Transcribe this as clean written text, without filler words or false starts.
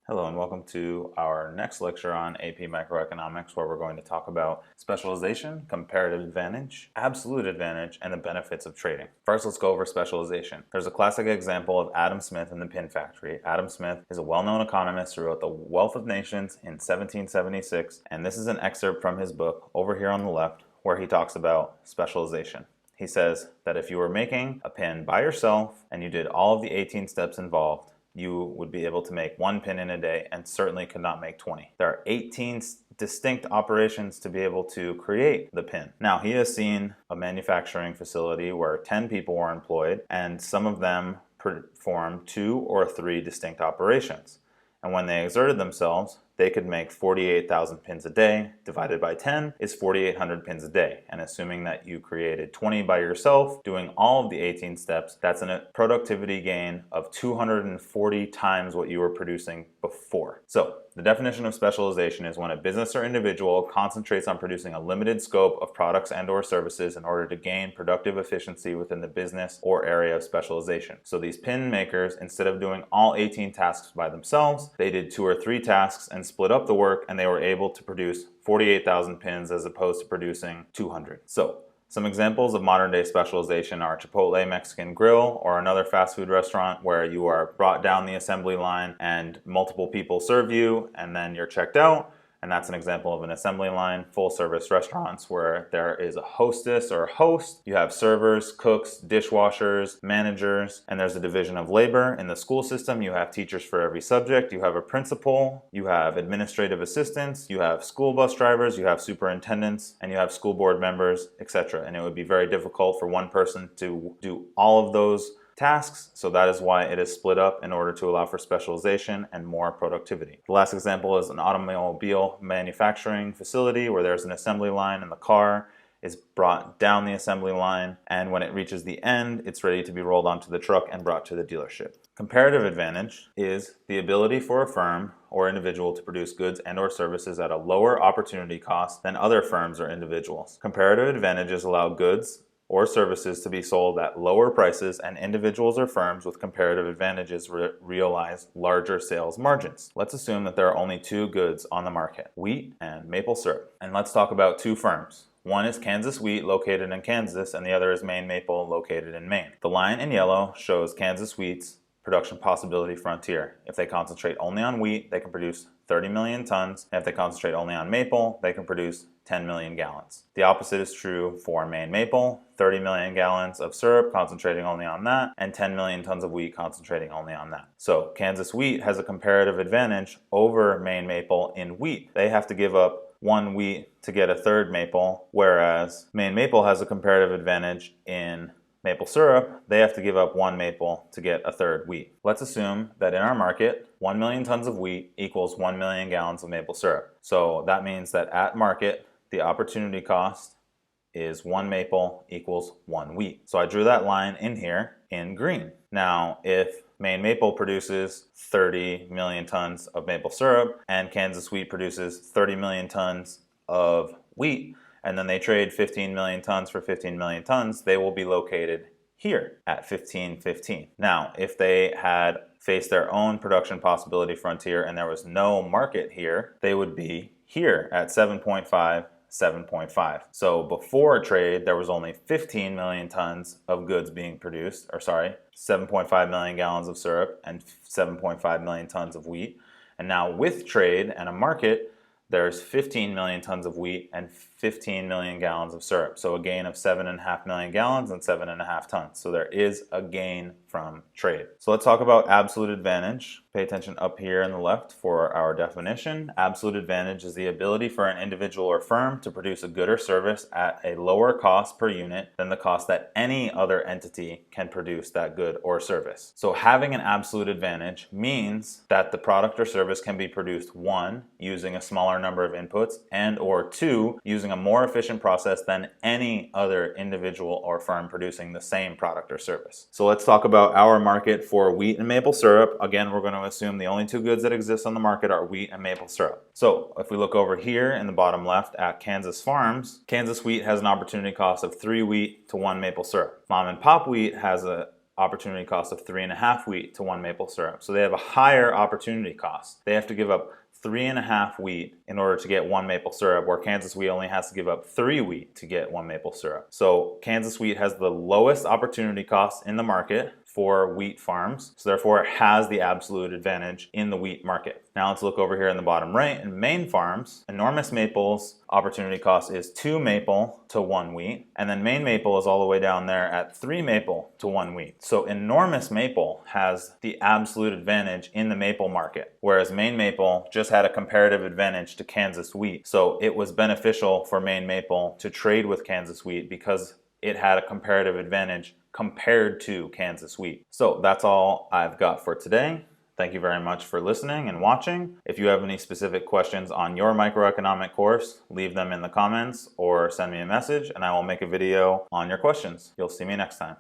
Hello and welcome to our next lecture on AP Microeconomics, where we're going to talk about specialization, comparative advantage, absolute advantage, and the benefits of trading. First, let's go over specialization. There's a classic example of Adam Smith and the pin factory. Adam Smith is a well-known economist who wrote The Wealth of Nations in 1776, and this is an excerpt from his book over here on the left, where he talks about specialization. He says that if you were making a pin by yourself and you did all of the 18 steps involved, you would be able to make one pin in a day and certainly could not make 20. There are 18 distinct operations to be able to create the pin. Now, he has seen a manufacturing facility where 10 people were employed and some of them performed 2 or 3 distinct operations. And when they exerted themselves, they could make 48,000 pins a day. Divided by 10 is 4,800 pins a day. And assuming that you created 20 by yourself, doing all of the 18 steps, that's a productivity gain of 240 times what you were producing before. So the definition of specialization is when a business or individual concentrates on producing a limited scope of products and or services in order to gain productive efficiency within the business or area of specialization. So these pin makers, instead of doing all 18 tasks by themselves, they did 2 or 3 tasks and split up the work, and they were able to produce 48,000 pins as opposed to producing 200. So some examples of modern day specialization are Chipotle Mexican Grill or another fast food restaurant where you are brought down the assembly line and multiple people serve you and then you're checked out. And that's an example of an assembly line. Full service restaurants where there is a hostess or a host. You have servers, cooks, dishwashers, managers, and there's a division of labor. In the school system, you have teachers for every subject. You have a principal, you have administrative assistants, you have school bus drivers, you have superintendents, and you have school board members, etc. And it would be very difficult for one person to do all of those tasks, so that is why it is split up in order to allow for specialization and more productivity. The last example is an automobile manufacturing facility where there's an assembly line and the car is brought down the assembly line, and when it reaches the end, it's ready to be rolled onto the truck and brought to the dealership. Comparative advantage is the ability for a firm or individual to produce goods and or services at a lower opportunity cost than other firms or individuals. Comparative advantages allow goods or services to be sold at lower prices, and individuals or firms with comparative advantages realize larger sales margins. Let's assume that there are only 2 goods on the market, wheat and maple syrup. And let's talk about 2 firms. One is Kansas Wheat, located in Kansas, and the other is Maine Maple, located in Maine. The line in yellow shows Kansas Wheat's production possibility frontier. If they concentrate only on wheat, they can produce 30 million tons. And if they concentrate only on maple, they can produce 10 million gallons. The opposite is true for Maine Maple, 30 million gallons of syrup concentrating only on that, and 10 million tons of wheat concentrating only on that. So Kansas Wheat has a comparative advantage over Maine Maple in wheat. They have to give up 1 wheat to get a third maple, whereas Maine Maple has a comparative advantage in maple syrup. They have to give up 1 maple to get a third wheat. Let's assume that in our market, 1 million tons of wheat equals 1 million gallons of maple syrup. So that means that at market, the opportunity cost is 1 maple equals 1 wheat. So I drew that line in here in green. Now, if Maine Maple produces 30 million tons of maple syrup and Kansas Wheat produces 30 million tons of wheat, and then they trade 15 million tons for 15 million tons, they will be located here at 1515. Now, if they had faced their own production possibility frontier and there was no market here, they would be here at 7.5, 7.5. So before trade, there was only 15 million tons of goods being produced, 7.5 million gallons of syrup and 7.5 million tons of wheat. And now with trade and a market, there's 15 million tons of wheat and 15 million gallons of syrup. So a gain of 7.5 million gallons and 7.5 tons. So there is a gain from trade. So let's talk about absolute advantage. Pay attention up here on the left for our definition. Absolute advantage is the ability for an individual or firm to produce a good or service at a lower cost per unit than the cost that any other entity can produce that good or service. So having an absolute advantage means that the product or service can be produced, 1, using a smaller number of inputs, and or 2, using a more efficient process than any other individual or firm producing the same product or service. So let's talk about our market for wheat and maple syrup. Again, we're going to assume the only 2 goods that exist on the market are wheat and maple syrup. So if we look over here in the bottom left at Kansas Farms, Kansas Wheat has an opportunity cost of 3 wheat to 1 maple syrup. Mom and Pop Wheat has a opportunity cost of 3.5 wheat to 1 maple syrup. So they have a higher opportunity cost. They have to give up 3.5 wheat in order to get 1 maple syrup, where Kansas wheat only has to give up 3 wheat to get 1 maple syrup. So Kansas wheat has the lowest opportunity cost in the market for wheat farms, so therefore it has the absolute advantage in the wheat market. Now let's look over here in the bottom right. In Maine farms, enormous maples opportunity cost is 2 maple to 1 wheat, and then Maine maple is all the way down there at 3 maple to 1 wheat. So enormous maple has the absolute advantage in the maple market, whereas Maine maple just had a comparative advantage to Kansas wheat. So it was beneficial for Maine maple to trade with Kansas wheat because it had a comparative advantage compared to Kansas wheat. So that's all I've got for today. Thank you very much for listening and watching. If you have any specific questions on your microeconomic course, leave them in the comments or send me a message and I will make a video on your questions. You'll see me next time.